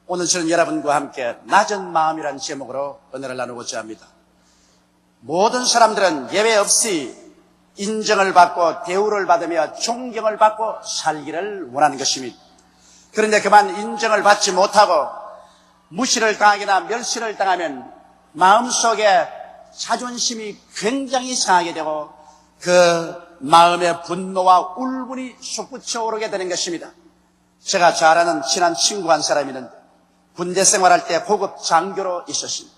오늘 저는 여러분과 함께 낮은 마음이라는 제목으로 은혜를 나누고자 합니다. 모든 사람들은 예외 없이 인정을 받고 대우를 받으며 존경을 받고 살기를 원하는 것입니다. 그런데 그만 인정을 받지 못하고 무시를 당하거나 멸시를 당하면 마음속에 자존심이 굉장히 상하게 되고 그 마음의 분노와 울분이 솟구쳐 오르게 되는 것입니다. 제가 잘 아는 친한 친구 한 사람이 있는데 군대 생활할 때 고급 장교로 있었습니다.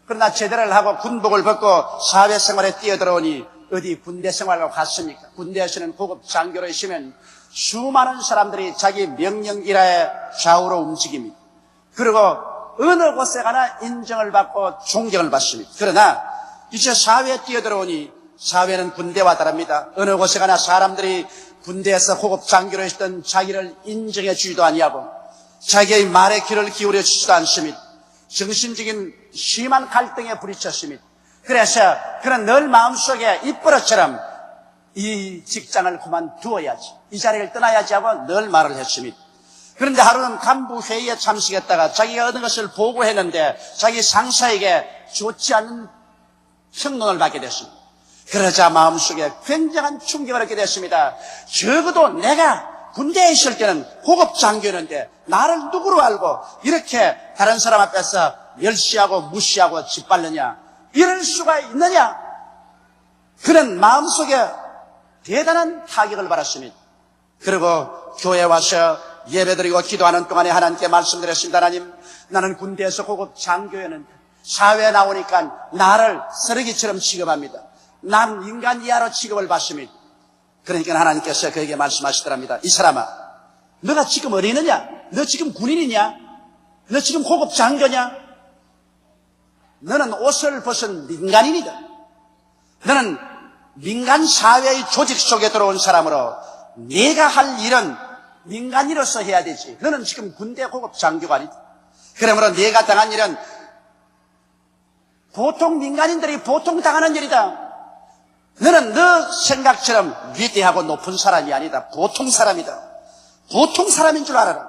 그러나 제대를 하고 군복을 벗고 사회생활에 뛰어들어오니 어디 군대 생활을 갔습니까? 군대에서는 고급 장교로 있으면 수많은 사람들이 자기 명령이라에 좌우로 움직입니다. 그리고 어느 곳에 가나 인정을 받고 존경을 받습니다. 그러나 이제 사회에 뛰어들어오니 사회는 군대와 다릅니다. 어느 곳에 가나 사람들이 군대에서 고급 장교로 있던 자기를 인정해 주지도 아니하고 자기의 말에 귀를 기울여 주지도 않습니다. 정신적인 심한 갈등에 부딪혔습니다. 그래서 그는 늘 마음속에 입버릇처럼 이 직장을 그만두어야지, 이 자리를 떠나야지 하고 늘 말을 했습니다. 그런데 하루는 간부 회의에 참석했다가 자기가 얻은 것을 보고했는데 자기 상사에게 좋지 않은 평론을 받게 됐습니다. 그러자 마음속에 굉장한 충격을 얻게 됐습니다. 적어도 내가 군대에 있을 때는 고급 장교였는데 나를 누구로 알고 이렇게 다른 사람 앞에서 멸시하고 무시하고 짓밟느냐, 이럴 수가 있느냐. 그는 마음속에 대단한 타격을 받았습니다. 그리고 교회에 와서 예배드리고 기도하는 동안에 하나님께 말씀드렸습니다. 하나님, 나는 군대에서 고급 장교였는데 사회에 나오니까 나를 쓰레기처럼 취급합니다. 난 인간 이하로 취급을 받습니다. 그러니까 하나님께서 그에게 말씀하시더랍니다. 이 사람아, 너가 지금 어디 있느냐? 너 지금 군인이냐? 너 지금 고급 장교냐? 너는 옷을 벗은 민간인이다. 너는 민간 사회의 조직 속에 들어온 사람으로 네가 할 일은 민간인으로서 해야 되지. 너는 지금 군대 고급 장교가 아니다. 그러므로 네가 당한 일은 보통 민간인들이 보통 당하는 일이다. 너는 너 생각처럼 위대하고 높은 사람이 아니다. 보통 사람이다. 보통 사람인 줄 알아라.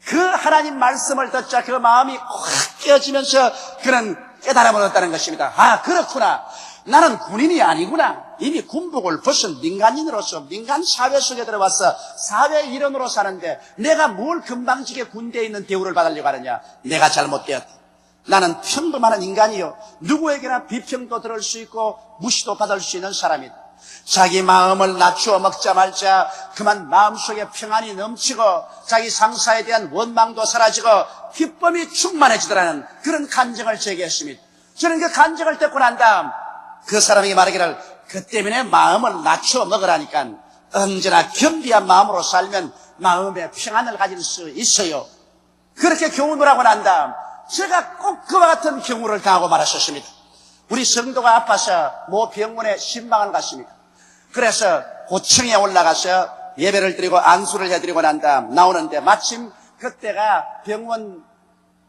그 하나님 말씀을 듣자 그 마음이 확 깨어지면서 그는 깨달음을 얻었다는 것입니다. 아, 그렇구나. 나는 군인이 아니구나. 이미 군복을 벗은 민간인으로서 민간 사회 속에 들어와서 사회 일원으로 사는데 내가 뭘 금방지게 군대에 있는 대우를 받으려고 하느냐. 내가 잘못되었다. 나는 평범한 인간이요, 누구에게나 비평도 들을 수 있고 무시도 받을 수 있는 사람이다. 자기 마음을 낮추어 먹자 말자 그만 마음속에 평안이 넘치고 자기 상사에 대한 원망도 사라지고 기쁨이 충만해지더라는 그런 간증을 제기했습니다. 저는 그 간증을 듣고 난 다음 그 사람에게 말하기를, 그 때문에 마음을 낮추어 먹으라니까 언제나 겸비한 마음으로 살면 마음의 평안을 가질 수 있어요. 그렇게 교훈을 하고 난 다음 제가 꼭 그와 같은 경우를 당하고 말았었습니다. 우리 성도가 아파서 모 병원에 신방을 갔습니다. 그래서 고층에 올라가서 예배를 드리고 안수를 해드리고 난 다음 나오는데 마침 그때가 병원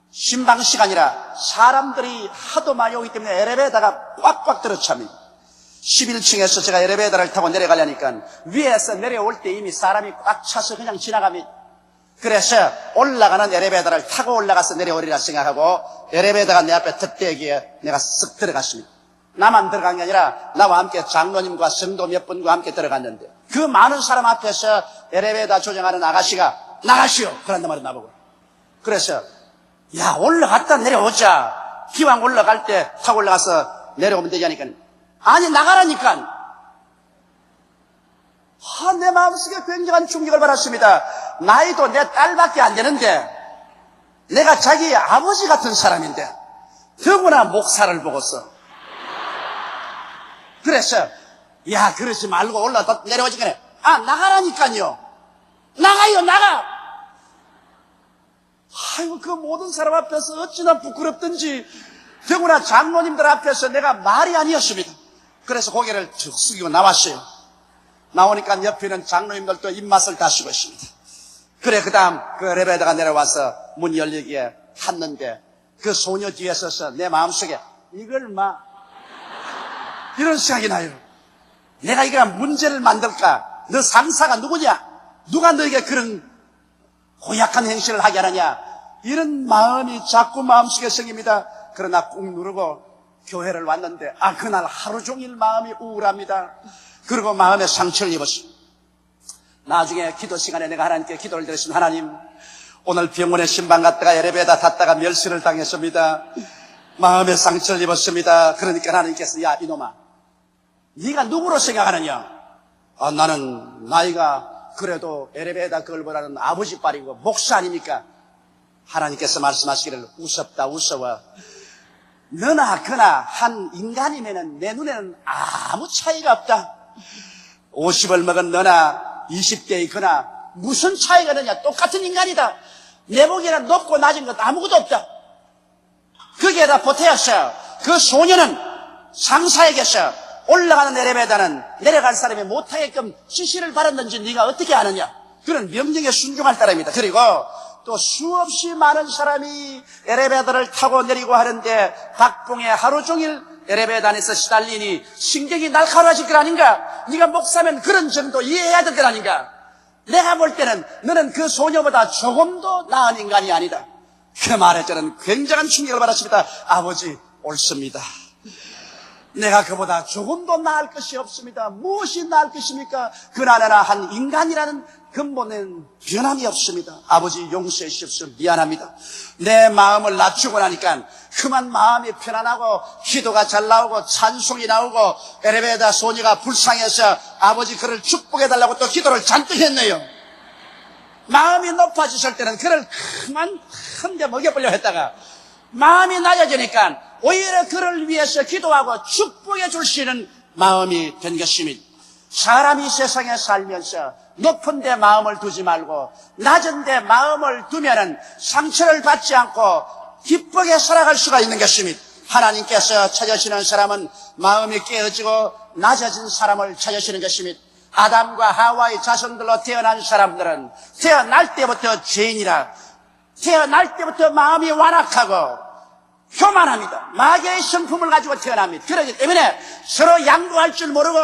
신방 시간이라 사람들이 하도 많이 오기 때문에 엘리베이터가 꽉꽉 들어찹니다. 11층에서 제가 엘리베이터를 타고 내려가려니까 위에서 내려올 때 이미 사람이 꽉 차서 그냥 지나갑니다. 그래서 올라가는 엘리베이터를 타고 올라가서 내려오리라 생각하고 엘리베이터가 내 앞에 턱대기에 내가 쓱 들어갔습니다. 나만 들어간 게 아니라 나와 함께 장로님과 성도 몇 분과 함께 들어갔는데 그 많은 사람 앞에서 엘리베이터 조정하는 아가씨가 나가시오! 그런단 말이야 나보고. 그래서 야, 올라갔다 내려오자. 기왕 올라갈 때 타고 올라가서 내려오면 되지 않으니까. 아니, 나가라니까. 내 마음속에 굉장한 충격을 받았습니다. 나이도 내 딸밖에 안 되는데 내가 자기 아버지 같은 사람인데 더구나 목사를 보고서. 그래서 야, 그러지 말고 내려오지 그래. 아, 나가라니까요. 나가요, 나가. 아이고, 그 모든 사람 앞에서 어찌나 부끄럽든지 더구나 장로님들 앞에서 내가 말이 아니었습니다. 그래서 고개를 쭉 숙이고 나왔어요. 나오니까 옆에 있는 장로님들도 입맛을 다시고 있습니다. 그래, 그 다음 그 엘리베이터가 내려와서 문 열리기에 탔는데 그 소녀 뒤에 서서 내 마음속에 이걸 이런 생각이 나요. 내가 이거 문제를 만들까? 너 상사가 누구냐? 누가 너에게 그런 고약한 행실을 하게 하느냐? 이런 마음이 자꾸 마음속에 생깁니다. 그러나 꾹 누르고 교회를 왔는데 그날 하루 종일 마음이 우울합니다. 그리고 마음에 상처를 입었습니다. 나중에 기도 시간에 내가 하나님께 기도를 드렸습니다. 하나님, 오늘 병원에 신방 갔다가 엘리베이터 탔다가 멸시를 당했습니다. 마음에 상처를 입었습니다. 그러니까 하나님께서 야 이놈아, 네가 누구로 생각하느냐? 나는 나이가 그래도 엘리베이터 걸보다는 아버지 빨이고 목사 아닙니까? 하나님께서 말씀하시기를 우습다 우스워. 너나 그나 한 인간이면은 내 눈에는 아무 차이가 없다. 50을 먹은 너나 20대의 그나 무슨 차이가 있느냐? 똑같은 인간이다. 내 보기에는 높고 낮은 것 아무것도 없다. 거기에다 보태었어요. 그 소녀는 상사에게서 올라가는 엘리베이터는 내려갈 사람이 못하게끔 지시를 받았는지 네가 어떻게 아느냐? 그런 명령에 순종할 따름입니다. 그리고 또 수없이 많은 사람이 엘리베이터를 타고 내리고 하는데 박봉에 하루 종일 엘리베이터 안에서 시달리니 신경이 날카로워질 것 아닌가? 네가 목사면 그런 정도 이해해야 될 것 아닌가? 내가 볼 때는 너는 그 소녀보다 조금도 나은 인간이 아니다. 그 말에 저는 굉장한 충격을 받았습니다. 아버지, 옳습니다. 내가 그보다 조금도 나을 것이 없습니다. 무엇이 나을 것입니까? 그나저나 한 인간이라는 근본은 변함이 없습니다. 아버지 용서해 주십시오. 미안합니다. 내 마음을 낮추고 나니까 그만 마음이 편안하고 기도가 잘 나오고 찬송이 나오고 엘리베이터 소녀가 불쌍해서 아버지 그를 축복해달라고 또 기도를 잔뜩 했네요. 마음이 높아지실 때는 그를 그만 큰데 먹여보려 했다가 마음이 낮아지니까 오히려 그를 위해서 기도하고 축복해 줄 수 있는 마음이 된 것입니다. 사람이 세상에 살면서 높은 데 마음을 두지 말고 낮은 데 마음을 두면은 상처를 받지 않고 기쁘게 살아갈 수가 있는 것입니다. 하나님께서 찾으시는 사람은 마음이 깨어지고 낮아진 사람을 찾으시는 것입니다. 아담과 하와의 자손들로 태어난 사람들은 태어날 때부터 죄인이라 태어날 때부터 마음이 완악하고 교만합니다. 마귀의 성품을 가지고 태어납니다. 그렇기 때문에 서로 양보할 줄 모르고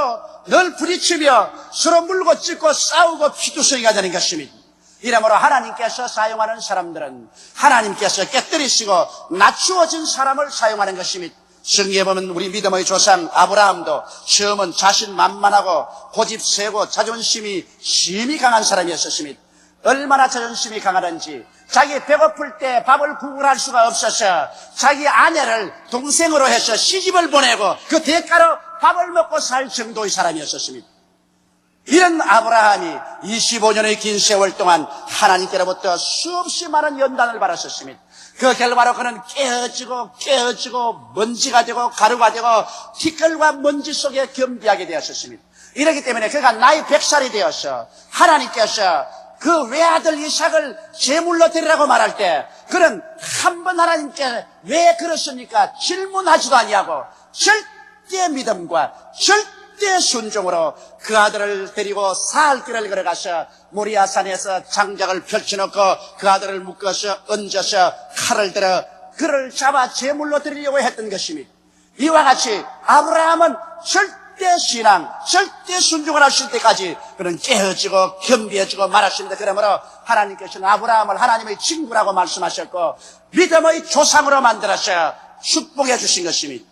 늘 부딪히며 서로 물고 찢고 싸우고 피투성이가 되는 것입니다. 이러므로 하나님께서 사용하는 사람들은 하나님께서 깨뜨리시고 낮추어진 사람을 사용하는 것입니다. 성경에 보면 우리 믿음의 조상 아브라함도 처음은 자신만만하고 고집 세고 자존심이 심히 강한 사람이었습니다. 얼마나 자존심이 강하든지 자기 배고플 때 밥을 구걸할 수가 없어서 자기 아내를 동생으로 해서 시집을 보내고 그 대가로 밥을 먹고 살 정도의 사람이었습니다. 이런 아브라함이 25년의 긴 세월 동안 하나님께로부터 수없이 많은 연단을 받았었습니다. 그 결과로 그는 깨어지고 먼지가 되고 가루가 되고 티끌과 먼지 속에 겸비하게 되었습니다. 이렇기 때문에 그가 나이 100살이 되어서 하나님께서 그 외아들 이삭을 제물로 드리라고 말할 때 그는 한 번 하나님께 왜 그렇습니까? 질문하지도 아니하고 절대 믿음과 절대 순종으로 그 아들을 데리고 사흘길을 걸어가서 모리아산에서 장작을 펼쳐놓고 그 아들을 묶어서 얹어서 칼을 들어 그를 잡아 제물로 드리려고 했던 것입니다. 이와 같이 아브라함은 절대 신앙, 절대 순종을 하실 때까지 그는 깨어지고 겸비해지고 말았습니다. 그러므로 하나님께서는 아브라함을 하나님의 친구라고 말씀하셨고 믿음의 조상으로 만들어서 축복해 주신 것입니다.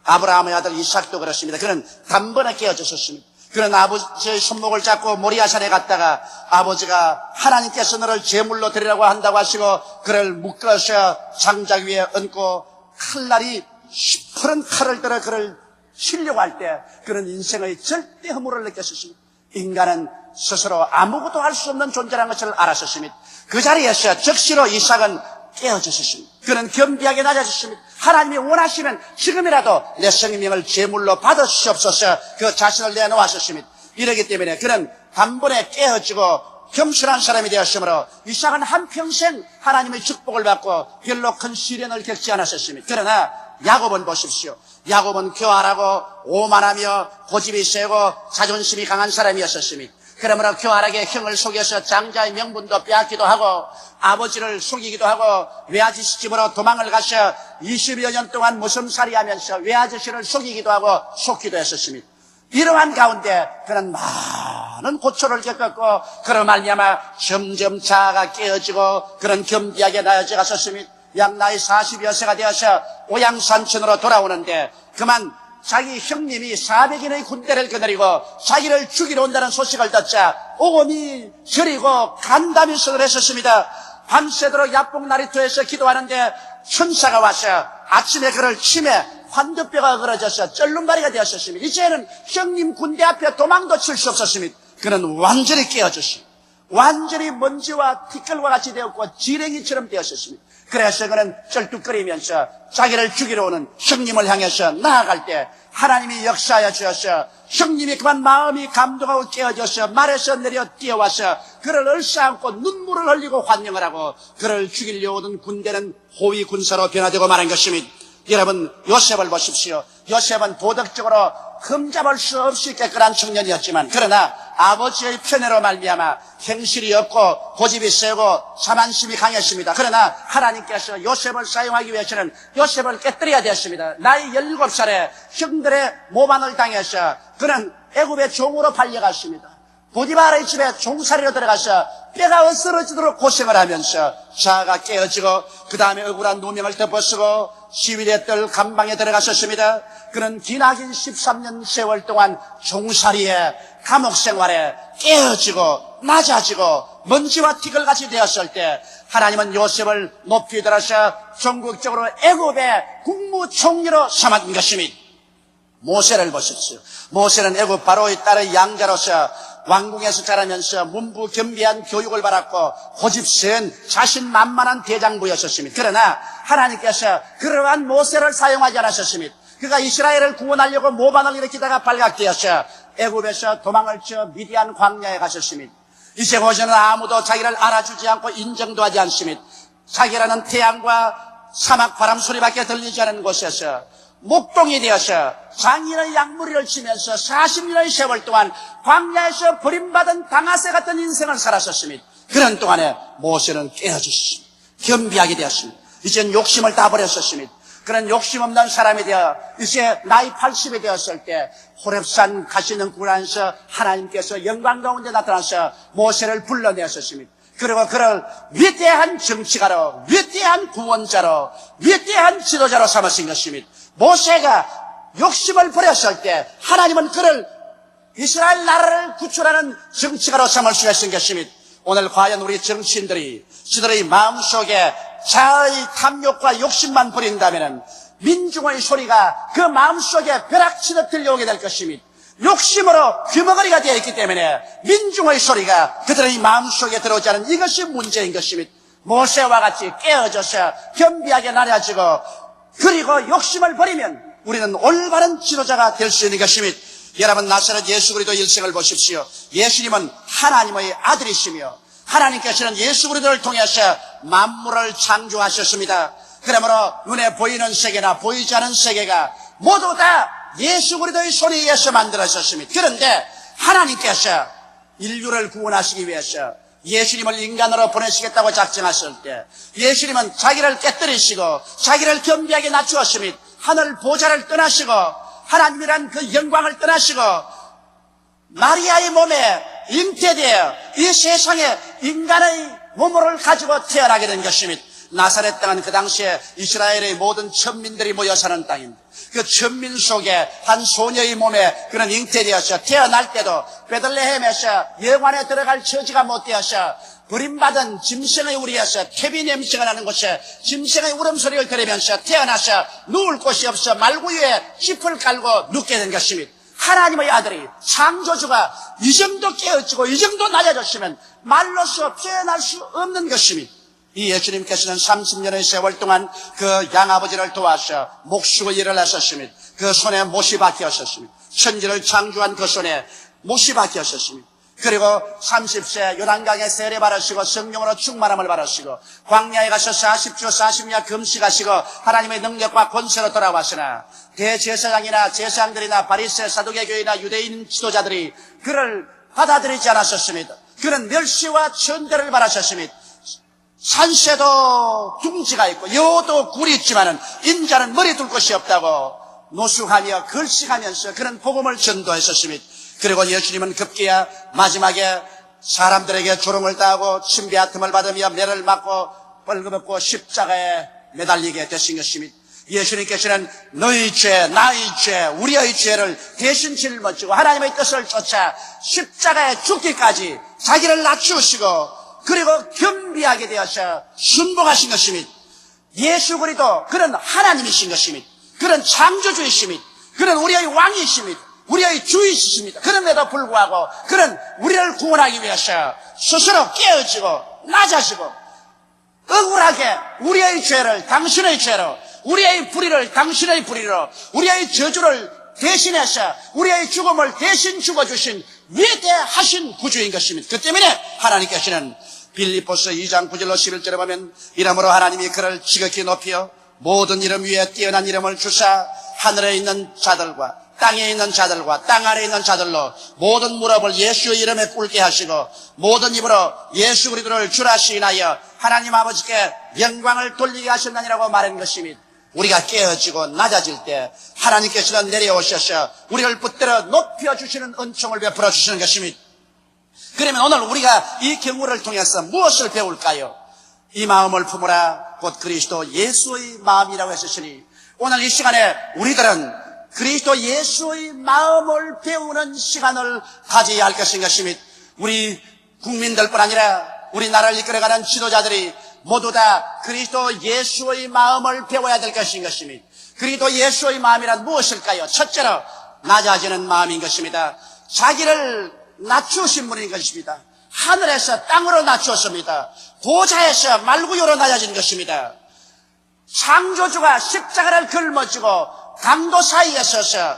아브라함의 아들 이삭도 그렇습니다. 그는 단번에 깨어졌었습니다. 그는 아버지의 손목을 잡고 모리아산에 갔다가 아버지가 하나님께서 너를 제물로 드리라고 한다고 하시고 그를 묶어서 장작 위에 얹고 칼날이 시퍼런 칼을 들어 그를 치려고 할 때 그런 인생의 절대 허물을 느꼈습니다. 인간은 스스로 아무것도 할 수 없는 존재라는 것을 알았습니다. 그 자리에서 즉시로 이삭은 깨어졌습니다. 그는 겸비하게 낮아졌습니다. 하나님이 원하시면 지금이라도 내 생명을 제물로 받으시옵소서 그 자신을 내놓았습니다. 이러기 때문에 그는 단번에 깨어지고 겸손한 사람이 되었으므로 이삭은 한평생 하나님의 축복을 받고 별로 큰 시련을 겪지 않았습니다. 그러나 야곱은 보십시오. 야곱은 교활하고 오만하며 고집이 세고 자존심이 강한 사람이었습니다. 그러므로 교활하게 형을 속여서 장자의 명분도 빼앗기도 하고 아버지를 속이기도 하고 외아저씨 집으로 도망을 가서 20여 년 동안 무슴살이 하면서 외아저씨를 속이기도 하고 속기도 했었습니다. 이러한 가운데 그는 많은 고초를 겪었고 그로 말미암아 점점 자아가 깨어지고 그런 겸비하게 나아져 갔었습니다. 약 나이 40여 세가 되어서 오양산천으로 돌아오는데 그만 자기 형님이 400인의 군대를 거느리고 자기를 죽이러 온다는 소식을 듣자 오금이 저리고 간담이 선을 했었습니다. 밤새도록 야뽕나리토에서 기도하는데 천사가 와서 아침에 그를 치매 환두뼈가 그어져서 쩔눈가리가 되었었습니다. 이제는 형님 군대 앞에 도망도 칠 수 없었습니다. 그는 완전히 깨어졌습니다. 완전히 먼지와 티끌과 같이 되었고 지렁이처럼 되었었습니다. 그래서 그는 쩔뚝거리면서 자기를 죽이러 오는 형님을 향해서 나아갈 때 하나님이 역사하여 주셔서 형님이 그만 마음이 감동하고 깨어져서 말에서 내려 뛰어와서 그를 얼싸안고 눈물을 흘리고 환영을 하고 그를 죽이려 오던 군대는 호위 군사로 변화되고 마는 것입니다. 여러분 요셉을 보십시오. 요셉은 도덕적으로 흠잡을 수 없이 깨끗한 청년이었지만 그러나 아버지의 편애로 말미암아 행실이 없고 고집이 세고 자만심이 강했습니다. 그러나 하나님께서 요셉을 사용하기 위해서는 요셉을 깨뜨려야 되었습니다. 나이 17살에 형들의 모반을 당해서 그는 애굽의 종으로 팔려갔습니다. 보디바라의 집에 종살이로 들어가서 뼈가 으스러지도록 고생을 하면서 자아가 깨어지고 그 다음에 억울한 누명을 덮어쓰고 시위대 뜰 감방에 들어갔었습니다. 그는 기나긴 13년 세월 동안 종살이에 감옥 생활에 깨어지고 낮아지고 먼지와 티끌같이 되었을 때 하나님은 요셉을 높이 들어서 전국적으로 애굽의 국무총리로 삼은 것입니다. 모세를 보십시오. 모세는 애굽 바로의 딸의 양자로서 왕궁에서 자라면서 문부 겸비한 교육을 받았고 고집센 자신만만한 대장부였었습니다. 그러나 하나님께서 그러한 모세를 사용하지 않으셨습니다. 그가 이스라엘을 구원하려고 모반을 일으키다가 발각되어서 애굽에서 도망을 쳐 미디안 광야에 가셨습니다. 이제 고전은 아무도 자기를 알아주지 않고 인정도 하지 않습니다. 자기라는 태양과 사막 바람 소리밖에 들리지 않는 곳에서 목동이 되어서 장인의 양무리를 치면서 40년의 세월 동안 광야에서 버림받은 당하새 같은 인생을 살았었습니다. 그런 동안에 모세는 깨어졌습니다. 겸비하게 되었습니다. 이젠 욕심을 다 버렸었습니다. 그런 욕심 없는 사람이 되어 이제 나이 80이 되었을 때 호렙산 가시는 굴안에서 하나님께서 영광 가운데 나타나서 모세를 불러내었습니다. 그리고 그를 위대한 정치가로, 위대한 구원자로, 위대한 지도자로 삼으신 것입니다. 모세가 욕심을 버렸을 때 하나님은 그를 이스라엘 나라를 구출하는 정치가로 삼을 수 있는 것입니다. 오늘 과연 우리 정치인들이 저들의 마음속에 자아의 탐욕과 욕심만 버린다면 민중의 소리가 그 마음속에 벼락치듯 들려오게 될 것입니다. 욕심으로 귀머거리가 되어 있기 때문에 민중의 소리가 그들의 마음속에 들어오지 않은 이것이 문제인 것입니다. 모세와 같이 깨어져서 겸비하게 나눠지고 그리고 욕심을 버리면 우리는 올바른 지도자가 될 수 있는 것입니다. 여러분 나사렛 예수 그리스도 일생을 보십시오. 예수님은 하나님의 아들이시며 하나님께서는 예수 그리스도를 통해서 만물을 창조하셨습니다. 그러므로 눈에 보이는 세계나 보이지 않은 세계가 모두 다 예수 그리스도의 손에 의해서 만들어졌습니다. 그런데 하나님께서 인류를 구원하시기 위해서 예수님을 인간으로 보내시겠다고 작정하실 때 예수님은 자기를 깨뜨리시고 자기를 겸비하게 낮추었습니다. 하늘 보좌를 떠나시고 하나님이란 그 영광을 떠나시고 마리아의 몸에 잉태되어 이 세상에 인간의 몸을 가지고 태어나게 된 것입니다. 나사렛 땅은 그 당시에 이스라엘의 모든 천민들이 모여 사는 땅입니다. 그 천민 속에 한 소녀의 몸에 그런 잉태되어서 태어날 때도 베들레헴에서 영안에 들어갈 처지가 못 되어서 버림받은 짐승의 우리에서 퇴비 냄새가 나는 곳에 짐승의 울음소리를 들으면서 태어나서 누울 곳이 없어 말구유에 짚을 깔고 눕게 된 것입니다. 하나님의 아들이 창조주가 이 정도 깨어지고 이 정도 낮아졌으면 말로서 표현할 수 없는 것입니다. 이 예수님께서는 30년의 세월 동안 그 양아버지를 도와서 목수의 일을 하셨습니다. 그 손에 못이 박혔었습니다. 천지를 창조한 그 손에 못이 박혔었습니다. 그리고 30세 요단강에 세례 받으시고 성령으로 충만함을 받으시고 광야에 가서 40주 40야 금식하시고 하나님의 능력과 권세로 돌아왔으나 대제사장이나 제사장들이나 바리새 사두개 교회나 유대인 지도자들이 그를 받아들이지 않았었습니다. 그는 멸시와 천대를 받으셨습니다. 산새도 둥지가 있고 여도 굴이 있지만은 인자는 머리 둘 곳이 없다고 노숙하며 걸식하면서 그런 복음을 전도했었습니다. 그리고 예수님은 급기야 마지막에 사람들에게 조롱을 당하고 침배와 틈을 받으며 매를 맞고 벌거벗고 십자가에 매달리게 되신 것입니다. 예수님께서는 너희 죄, 나의 죄, 우리의 죄를 대신 짊어지고 하나님의 뜻을 쫓아 십자가에 죽기까지 자기를 낮추시고 그리고 겸비하게 되어서 순복하신 것입니다. 예수 그리스도 그런 하나님이신 것입니다. 그런 창조주이십니다. 그런 우리의 왕이십니다. 우리의 주이십니다. 그럼에도 불구하고 그런 우리를 구원하기 위해서 스스로 깨어지고 낮아지고 억울하게 우리의 죄를 당신의 죄로, 우리의 불의를 당신의 불의로, 우리의 저주를 대신해서 우리의 죽음을 대신 죽어주신 위대하신 구주인 것입니다. 그 때문에 하나님께서는 빌립보서 2장 9절로 11절에 보면 이러므로 하나님이 그를 지극히 높여 모든 이름 위에 뛰어난 이름을 주사 하늘에 있는 자들과 땅에 있는 자들과 땅 아래에 있는 자들로 모든 무릎을 예수의 이름에 꿇게 하시고 모든 입으로 예수 그리스도를 주라 시인하여 하나님 아버지께 영광을 돌리게 하셨나니라고 말한 것입니다. 우리가 깨어지고 낮아질 때 하나님께서는 내려오셔서 우리를 붙들어 높여주시는 은총을 베풀어 주시는 것입니다. 그러면 오늘 우리가 이 경우를 통해서 무엇을 배울까요? 이 마음을 품으라 곧 그리스도 예수의 마음이라고 했으니 오늘 이 시간에 우리들은 그리스도 예수의 마음을 배우는 시간을 가져야 할 것입니다. 우리 국민들뿐 아니라 우리나라를 이끌어가는 지도자들이 모두 다 그리스도 예수의 마음을 배워야 될 것인 것입니다. 그리스도 예수의 마음이란 무엇일까요? 첫째로 낮아지는 마음인 것입니다. 자기를 낮추신 분인 것입니다. 하늘에서 땅으로 낮추었습니다. 보좌에서 말구유로 낮아진 것입니다. 창조주가 십자가를 걸머지고 강도 사이에 서서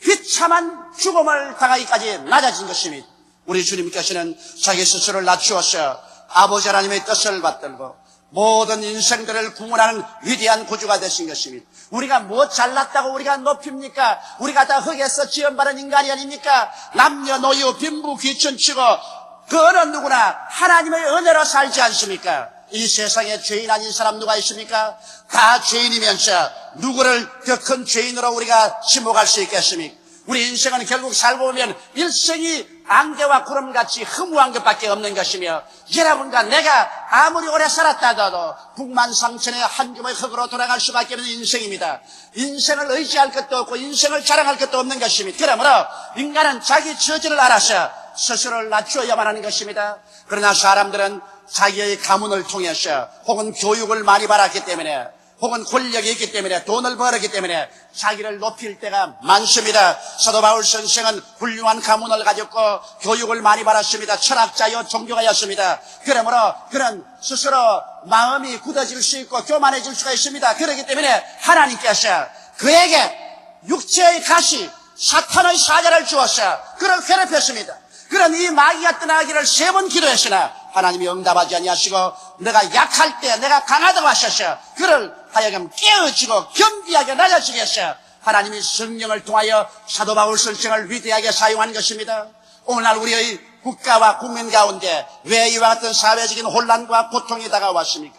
비참한 죽음을 당하기까지 낮아진 것입니다. 우리 주님께서는 자기 스스로를 낮추어서 아버지 하나님의 뜻을 받들고 모든 인생들을 구원하는 위대한 구주가 되신 것입니다. 우리가 뭐 잘났다고 우리가 높입니까? 우리가 다 흙에서 지음받은 인간이 아닙니까? 남녀노유 빈부 귀천치고 그 어느 누구나 하나님의 은혜로 살지 않습니까? 이 세상에 죄인 아닌 사람 누가 있습니까? 다 죄인이면서 누구를 더 큰 죄인으로 우리가 지목할 수 있겠습니까? 우리 인생은 결국 살고 보면 일생이 안개와 구름같이 허무한 것밖에 없는 것이며 여러분과 내가 아무리 오래 살았다 하더라도 북만상천의 한 줌의 흙으로 돌아갈 수밖에 없는 인생입니다. 인생을 의지할 것도 없고 인생을 자랑할 것도 없는 것입니다. 그러므로 인간은 자기 처지를 알아서 스스로를 낮추어야만 하는 것입니다. 그러나 사람들은 자기의 가문을 통해서 혹은 교육을 많이 받았기 때문에 혹은 권력이 있기 때문에 돈을 벌었기 때문에 자기를 높일 때가 많습니다. 사도 바울 선생은 훌륭한 가문을 가졌고 교육을 많이 받았습니다. 철학자요 종교가였습니다. 그러므로 그는 스스로 마음이 굳어질 수 있고 교만해질 수가 있습니다. 그렇기 때문에 하나님께서 그에게 육체의 가시 사탄의 사자를 주어서 그를 괴롭혔습니다. 그런 이 마귀가 떠나기를 3번 기도했으나 하나님이 응답하지 아니하시고 내가 약할 때 내가 강하다고 하셔서 그를 하여금 깨어지고 겸비하게 낮아지게 해서 하나님이 성령을 통하여 사도 바울 선생을 위대하게 사용한 것입니다. 오늘날 우리의 국가와 국민 가운데 왜 이와 같은 사회적인 혼란과 고통이 다가왔습니까?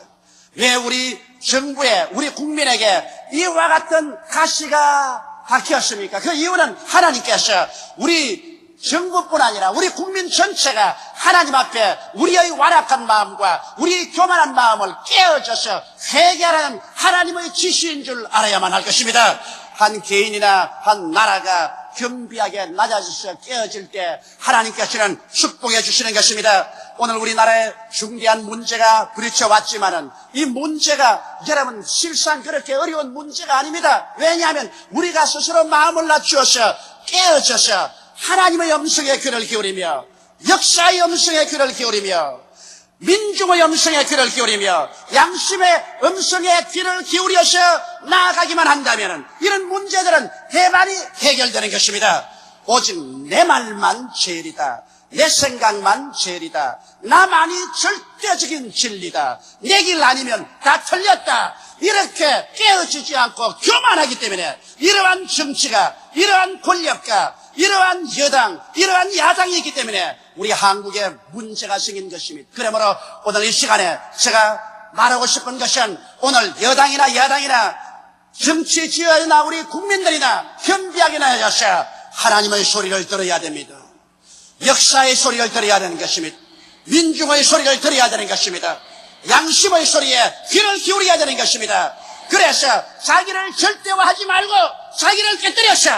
왜 우리 정부에 우리 국민에게 이와 같은 가시가 박혔습니까? 그 이유는 하나님께서 우리 정부뿐 아니라 우리 국민 전체가 하나님 앞에 우리의 완악한 마음과 우리의 교만한 마음을 깨어져서 회개하라는 하나님의 지시인 줄 알아야만 할 것입니다. 한 개인이나 한 나라가 겸비하게 낮아져서 깨어질 때 하나님께서는 축복해 주시는 것입니다. 오늘 우리나라에 중대한 문제가 부딪혀왔지만은 이 문제가 여러분 실상 그렇게 어려운 문제가 아닙니다. 왜냐하면 우리가 스스로 마음을 낮추어서 깨어져서 하나님의 음성에 귀를 기울이며 역사의 음성에 귀를 기울이며 민중의 음성에 귀를 기울이며 양심의 음성에 귀를 기울여서 나아가기만 한다면 이런 문제들은 대만이 해결되는 것입니다. 오직 내 말만 제일이다. 내 생각만 제일이다. 나만이 절대적인 진리다. 내 길 아니면 다 틀렸다. 이렇게 깨어지지 않고 교만하기 때문에 이러한 정치가 이러한 권력가 이러한 여당, 이러한 야당이 있기 때문에 우리 한국에 문제가 생긴 것입니다. 그러므로 오늘 이 시간에 제가 말하고 싶은 것은 오늘 여당이나 야당이나 정치 지어야나 우리 국민들이나 현비하게나 하셔 하나님의 소리를 들어야 됩니다. 역사의 소리를 들어야 되는 것입니다. 민중의 소리를 들어야 되는 것입니다. 양심의 소리에 귀를 기울여야 되는 것입니다. 그래서 자기를 절대화하지 말고 자기를 깨뜨려서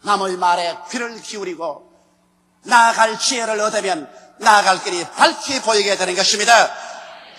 남의 말에 귀를 기울이고 나아갈 지혜를 얻으면 나아갈 길이 밝게 보이게 되는 것입니다.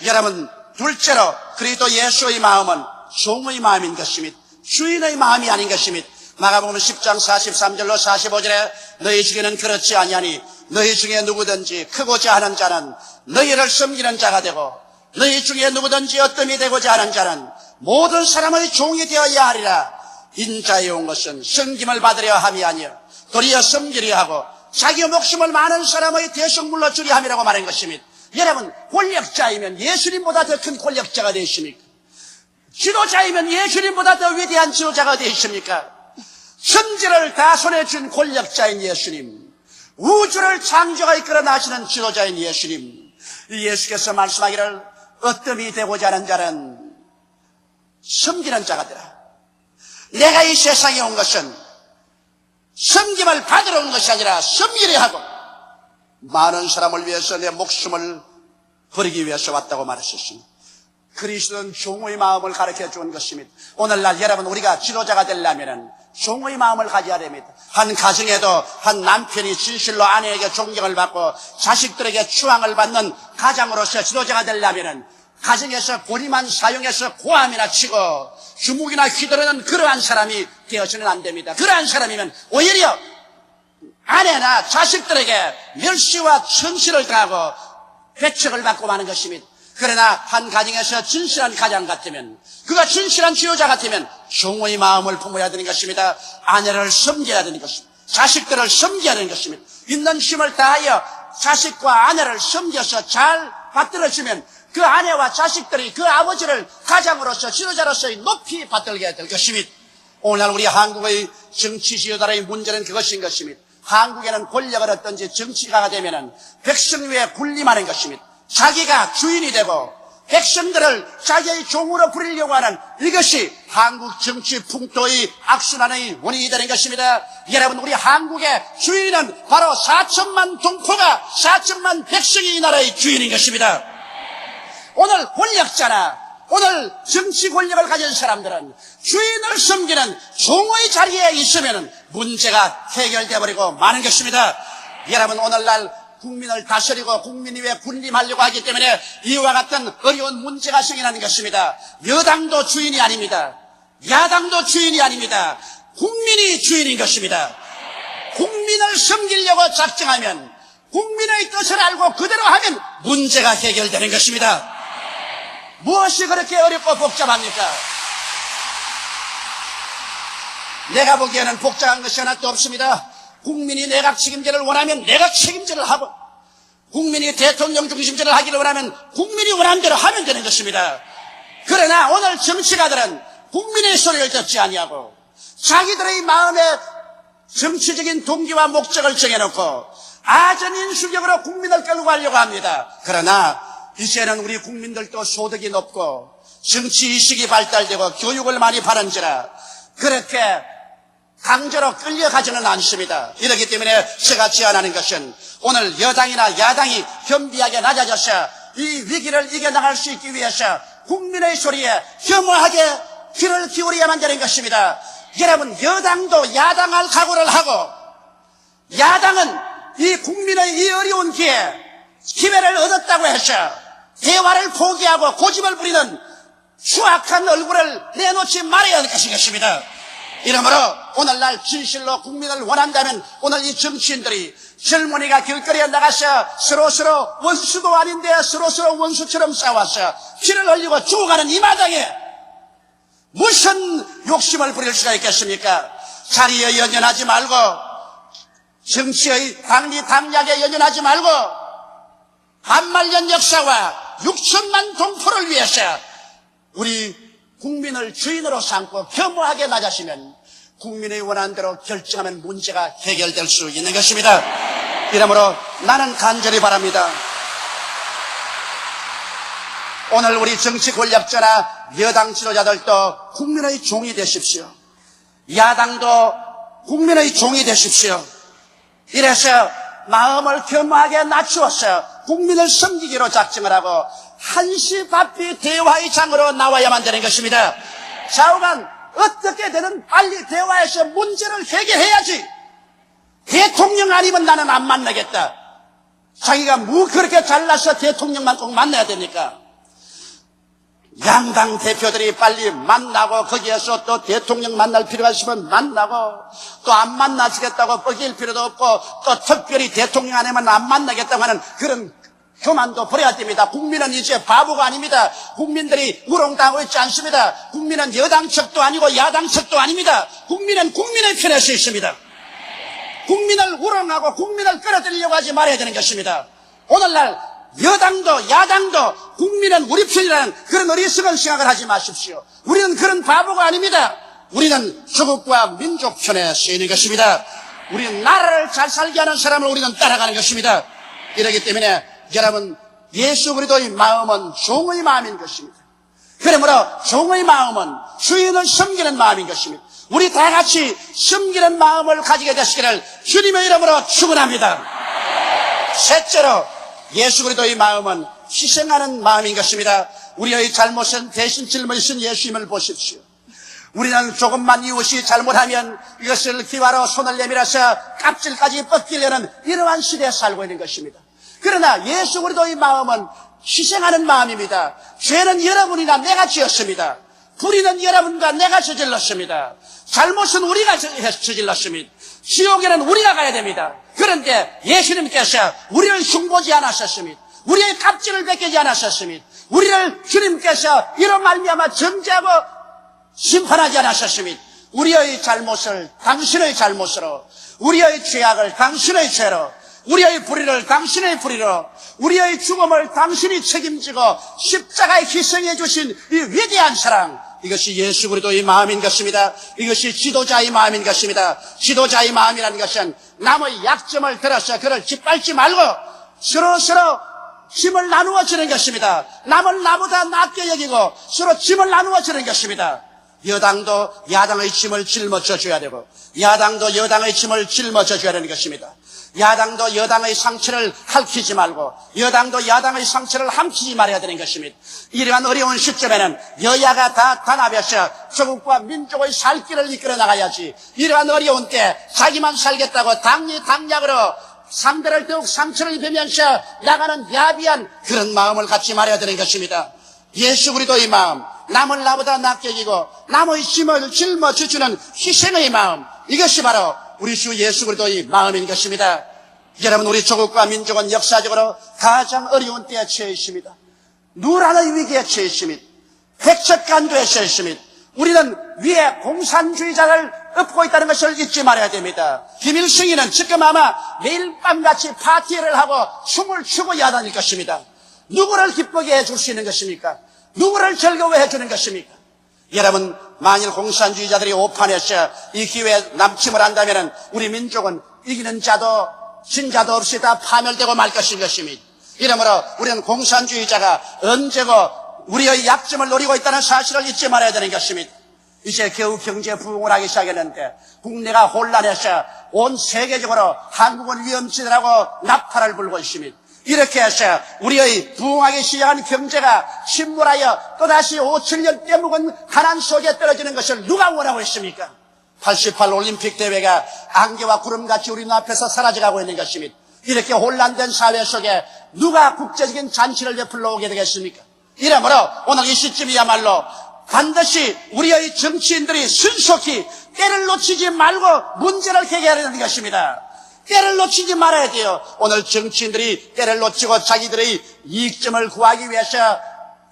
여러분, 둘째로 그리스도 예수의 마음은 종의 마음인 것입니다. 주인의 마음이 아닌 것입니다. 마가복음 10장 43절로 45절에 너희 중에는 그렇지 아니하니 너희 중에 누구든지 크고자 하는 자는 너희를 섬기는 자가 되고 너희 중에 누구든지 어뜸이 되고자 하는 자는 모든 사람의 종이 되어야 하리라. 인자에 온 것은 섬김을 받으려 함이 아니요 도리어 섬기려 하고 자기 목숨을 많은 사람의 대성물로 주려 함이라고 말한 것입니다. 여러분, 권력자이면 예수님보다 더 큰 권력자가 되십니까? 지도자이면 예수님보다 더 위대한 지도자가 되십니까? 천지를 다 손에 쥔 권력자인 예수님, 우주를 창조하여 이끌어 나시는 지도자인 예수님, 예수께서 말씀하기를 어뜸이 되고자 하는 자는 섬기는 자가 되라. 내가 이 세상에 온 것은 섬김을 받으러 온 것이 아니라 섬기려 하고 많은 사람을 위해서 내 목숨을 버리기 위해서 왔다고 말했었습니다. 그리스도는 종의 마음을 가르쳐 준 것입니다. 오늘날 여러분, 우리가 지도자가 되려면 종의 마음을 가져야 됩니다. 한 가정에도 한 남편이 진실로 아내에게 존경을 받고 자식들에게 추앙을 받는 가장으로서 지도자가 되려면 가정에서 고리만 사용해서 고함이나 치고 주먹이나 휘두르는 그러한 사람이 되어서는 안 됩니다. 그러한 사람이면 오히려 아내나 자식들에게 멸시와 천시를 당하고 배척을 받고 마는 것입니다. 그러나 한 가정에서 진실한 가장 같으면, 그가 진실한 지도자 같으면 종의 마음을 품어야 되는 것입니다. 아내를 섬겨야 되는 것입니다. 자식들을 섬겨야 되는 것입니다. 있는 힘을 다하여 자식과 아내를 섬겨서 잘 받들어주면 그 아내와 자식들이 그 아버지를 가장으로서 지도자로서 높이 받들게 될 것입니다. 오늘날 우리 한국의 정치 지도자의 문제는 그것인 것입니다. 한국에는 권력을 얻든지 정치가가 되면은 백성 위에 군림하는 것입니다. 자기가 주인이 되고 백성들을 자기의 종으로 부리려고 하는 이것이 한국 정치 풍토의 악순환의 원인이 되는 것입니다. 여러분, 우리 한국의 주인은 바로 4천만 동포가 4천만 백성이 이 나라의 주인인 것입니다. 오늘 권력자나 오늘 정치 권력을 가진 사람들은 주인을 섬기는 종의 자리에 있으면 문제가 해결되어 버리고 마는 것입니다. 여러분, 오늘날 국민을 다스리고 국민 위에 군림하려고 하기 때문에 이와 같은 어려운 문제가 생겨나는 것입니다. 여당도 주인이 아닙니다. 야당도 주인이 아닙니다. 국민이 주인인 것입니다. 국민을 섬기려고 작정하면, 국민의 뜻을 알고 그대로 하면 문제가 해결되는 것입니다. 무엇이 그렇게 어렵고 복잡합니까? 내가 보기에는 복잡한 것이 하나도 없습니다. 국민이 내각 책임제를 원하면 내각 책임제를 하고, 국민이 대통령 중심제를 하기를 원하면 국민이 원하는 대로 하면 되는 것입니다. 그러나 오늘 정치가들은 국민의 소리를 듣지 아니하고 자기들의 마음의 정치적인 동기와 목적을 정해놓고 아전인수격으로 국민을 끌고 가려고 합니다. 그러나 이제는 우리 국민들도 소득이 높고 정치의식이 발달되고 교육을 많이 받은지라 그렇게 강제로 끌려가지는 않습니다. 이렇기 때문에 제가 제안하는 것은 오늘 여당이나 야당이 현비하게 낮아져서 이 위기를 이겨나갈 수 있기 위해서 국민의 소리에 혐오하게 귀를 기울여야만 되는 것입니다. 여러분, 여당도 야당할 각오를 하고 야당은 이 국민의 이 어려운 기회를 얻었다고 해서 대화를 포기하고 고집을 부리는 추악한 얼굴을 내놓지 말아야 할 것입니다. 이러므로 오늘날 진실로 국민을 원한다면 오늘 이 정치인들이 젊은이가 길거리에 나가서 서로서로 원수도 아닌데 서로서로 원수처럼 싸워서 피를 흘리고 죽어가는 이 마당에 무슨 욕심을 부릴 수가 있겠습니까? 자리에 연연하지 말고 정치의 당리당략에 연연하지 말고 반말년 역사와 6천만 동포를 위해서 우리 국민을 주인으로 삼고 겸허하게 낮아지면 국민의 원하는 대로 결정하면 문제가 해결될 수 있는 것입니다. 이러므로 나는 간절히 바랍니다. 오늘 우리 정치 권력자나 여당 지도자들도 국민의 종이 되십시오. 야당도 국민의 종이 되십시오. 이래서 마음을 겸허하게 낮추어서 국민을 섬기기로 작정을 하고 한시바삐 대화의 장으로 나와야만 되는 것입니다. 좌우간 어떻게 되든 빨리 대화해서 문제를 해결해야지. 대통령 아니면 나는 안 만나겠다. 자기가 뭐 그렇게 잘나서 대통령만 꼭 만나야 됩니까? 양당 대표들이 빨리 만나고 거기에서 또 대통령 만날 필요가 있으면 만나고 또 안 만나시겠다고 뻐길 필요도 없고 또 특별히 대통령 아니면 안 만나겠다고 하는 그런 교만도 버려야 됩니다. 국민은 이제 바보가 아닙니다. 국민들이 우롱당하고 있지 않습니다. 국민은 여당 측도 아니고 야당 측도 아닙니다. 국민은 국민의 편에 서 있습니다. 국민을 우롱하고 국민을 끌어들이려고 하지 말아야 되는 것입니다. 오늘날 여당도 야당도 국민은 우리 편이라는 그런 어리석은 생각을 하지 마십시오. 우리는 그런 바보가 아닙니다. 우리는 조국과 민족 편에 서 있는 것입니다. 우리는 나라를 잘 살게 하는 사람을 우리는 따라가는 것입니다. 이러기 때문에 여러분, 예수 그리스도의 마음은 종의 마음인 것입니다. 그러므로 종의 마음은 주인을 섬기는 마음인 것입니다. 우리 다 같이 섬기는 마음을 가지게 되시기를 주님의 이름으로 축원합니다. 셋째로 예수 그리스도의 마음은 희생하는 마음인 것입니다. 우리의 잘못은 대신 짊어지신 예수님을 보십시오. 우리는 조금만 이웃이 잘못하면 이것을 기와로 손을 내밀어서 껍질까지 벗기려는 이러한 시대에 살고 있는 것입니다. 그러나 예수 그리스도의 마음은 희생하는 마음입니다. 죄는 여러분이나 내가 지었습니다. 불의는 여러분과 내가 저질렀습니다. 잘못은 우리가 저질렀습니다. 지옥에는 우리가 가야 됩니다. 그런데 예수님께서 우리를 흉보지 않으셨습니다. 우리의 값질을 베끼지 않으셨습니다. 우리를 주님께서 이런 말미암아 정죄하고 심판하지 않으셨습니다. 우리의 잘못을 당신의 잘못으로, 우리의 죄악을 당신의 죄로, 우리의 불의를 당신의 불의로, 우리의 죽음을 당신이 책임지고 십자가에 희생해 주신 이 위대한 사랑, 이것이 예수 그리스도의 마음인 것입니다. 이것이 지도자의 마음인 것입니다. 지도자의 마음이라는 것은 남의 약점을 들어서 그를 짓밟지 말고 서로 짐을 나누어 주는 것입니다. 남을 나보다 낫게 여기고 서로 짐을 나누어 주는 것입니다. 여당도 야당의 짐을 짊어져 줘야 되고 야당도 여당의 짐을 짊어져 줘야 되는 것입니다. 야당도 여당의 상처를 핥히지 말고 여당도 야당의 상처를 함치지 말아야 되는 것입니다. 이러한 어려운 시점에는 여야가 다 단합해서 조국과 민족의 살 길을 이끌어 나가야지, 이러한 어려운 때 자기만 살겠다고 당리당략으로 상대를 더욱 상처를 입히면서 나가는 야비한 그런 마음을 갖지 말아야 되는 것입니다. 예수 그리스도의 마음, 남을 나보다 낫게 여기고 남의 짐을 짊어져 주는 희생의 마음, 이것이 바로 우리 주 예수 그리스도의 마음인 것입니다. 여러분, 우리 조국과 민족은 역사적으로 가장 어려운 때에 처해 있습니다. 누라의 위기에 처해 있습니다. 백척간도에 처해 있습니다. 우리는 위에 공산주의자를 엎고 있다는 것을 잊지 말아야 됩니다. 김일성이는 지금 아마 매일 밤같이 파티를 하고 춤을 추고 야단일 것입니다. 누구를 기쁘게 해줄 수 있는 것입니까? 누구를 즐거워해 주는 것입니까? 여러분, 만일 공산주의자들이 오판해서 이 기회에 남침을 한다면 우리 민족은 이기는 자도 진자도 없이 다 파멸되고 말 것인 것입니다. 이러므로 우리는 공산주의자가 언제고 우리의 약점을 노리고 있다는 사실을 잊지 말아야 되는 것입니다. 이제 겨우 경제 부흥을 하기 시작했는데 국내가 혼란해서 온 세계적으로 한국은 위험지대라고 나팔을 불고 있습니다. 이렇게 해서 우리의 부흥하기 시작한 경제가 침몰하여 또다시 5,7년 떼묵은 가난 속에 떨어지는 것을 누가 원하고 있습니까? 88 올림픽 대회가 안개와 구름같이 우리 눈앞에서 사라져가고 있는 것입니다. 이렇게 혼란된 사회 속에 누가 국제적인 잔치를 베풀러 오게 되겠습니까? 이러므로 오늘 이 시점이야말로 반드시 우리의 정치인들이 신속히 때를 놓치지 말고 문제를 해결해야 되는 것입니다. 때를 놓치지 말아야 돼요. 오늘 정치인들이 때를 놓치고 자기들의 이익점을 구하기 위해서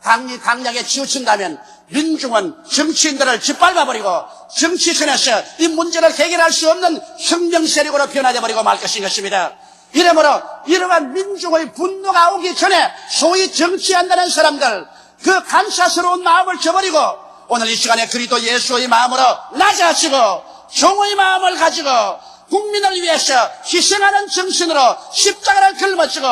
당리당략에 치우친다면 민중은 정치인들을 짓밟아버리고 정치선에서 이 문제를 해결할 수 없는 혁명세력으로 변화되어버리고 말 것인 것입니다. 이러므로 이러한 민중의 분노가 오기 전에 소위 정치한다는 사람들, 그 간사스러운 마음을 저버리고 오늘 이 시간에 그리스도 예수의 마음으로 낮아지고 종의 마음을 가지고 국민을 위해서 희생하는 정신으로 십자가를 짊어지고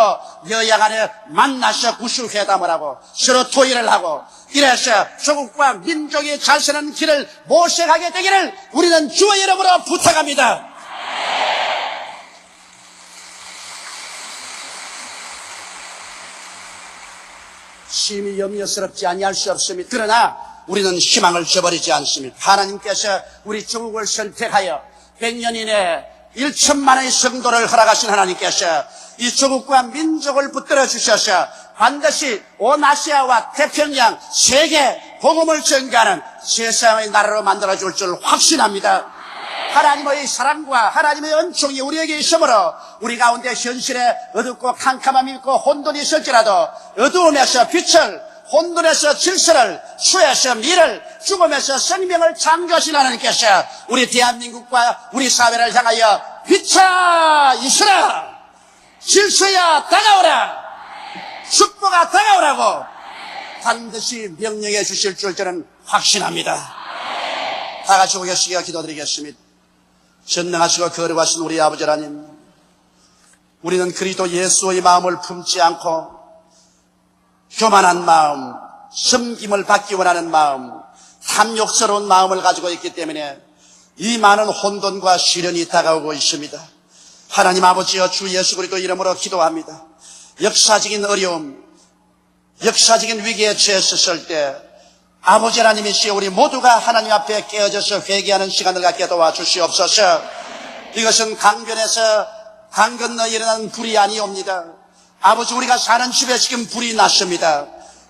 여야 간에 만나서 구수회담을 하고 서로 토의를 하고 이래서 조국과 민족이 잘 사는 길을 모색하게 되기를 우리는 주의 이름으로 부탁합니다. 심히 염려스럽지 아니할 수 없습니다. 그러나 우리는 희망을 저버리지 않습니다. 하나님께서 우리 조국을 선택하여 100년 이내에 1천만의 성도를 허락하신 하나님께서 이 조국과 민족을 붙들어 주셔서 반드시 온 아시아와 태평양, 세계 복음을 전가하는 세상의 나라로 만들어줄 줄 확신합니다. 하나님의 사랑과 하나님의 은총이 우리에게 있으므로 우리 가운데 현실에 어둡고 캄캄함이 있고 혼돈이 있을지라도 어두움에서 빛을, 혼돈에서 질서를, 수에서 미를, 죽음에서 생명을 창조하신 하나님께서 우리 대한민국과 우리 사회를 향하여 빛아 있으라, 질서야 다가오라, 축복아 다가오라고 반드시 명령해 주실 줄 저는 확신합니다. 다 같이 오겠으기가 기도드리겠습니다. 전능하시고 거룩하신 우리 아버지 하나님, 우리는 그리스도 예수의 마음을 품지 않고 교만한 마음, 섬김을 받기 원하는 마음, 탐욕스러운 마음을 가지고 있기 때문에 이 많은 혼돈과 시련이 다가오고 있습니다. 하나님 아버지여, 주 예수 그리스도 이름으로 기도합니다. 역사적인 어려움, 역사적인 위기에 처했을 때 아버지 하나님이시여, 우리 모두가 하나님 앞에 깨어져서 회개하는 시간을 갖게 도와주시옵소서. 이것은 강변에서 강 건너 일어나는 불이 아니옵니다. 아버지, 우리가 사는 집에 지금 불이 났습니다.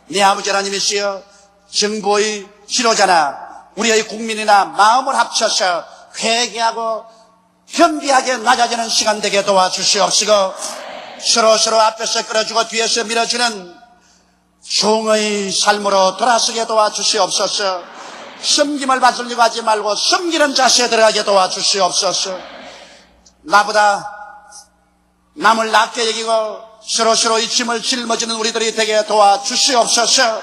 네 아버지 하나님이시여, 정부의 지도자나 우리의 국민이나 마음을 합쳐서 회개하고 겸비하게 낮아지는 시간 되게 도와주시옵시고, 서로 앞에서 끌어주고 뒤에서 밀어주는 종의 삶으로 돌아서게 도와주시옵소서. 섬김을 받으려고 하지 말고 섬기는 자세에 들어가게 도와주시옵소서. 나보다 남을 낮게 여기고 서로 이 짐을 짊어지는 우리들이 되게 도와주시옵소서.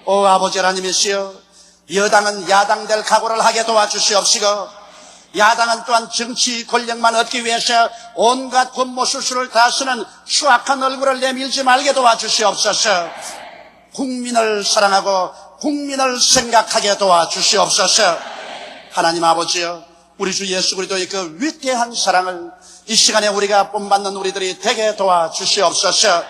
오 아버지 하나님이시여, 여당은 야당 될 각오를 하게 도와주시옵시고, 야당은 또한 정치 권력만 얻기 위해서 온갖 권모술수를 다 쓰는 추악한 얼굴을 내밀지 말게 도와주시옵소서. 국민을 사랑하고 국민을 생각하게 도와주시옵소서. 하나님 아버지여, 우리 주 예수 그리스도의 그 위대한 사랑을 이 시간에 우리가 본받는 우리들이 되게 도와주시옵소서.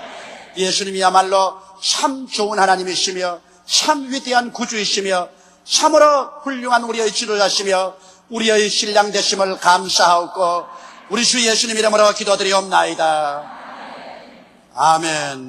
예수님이야말로 참 좋은 하나님이시며 참 위대한 구주이시며 참으로 훌륭한 우리의 지도자시며 우리의 신랑 되심을 감사하옵고 우리 주 예수님 이름으로 기도드리옵나이다. 아멘.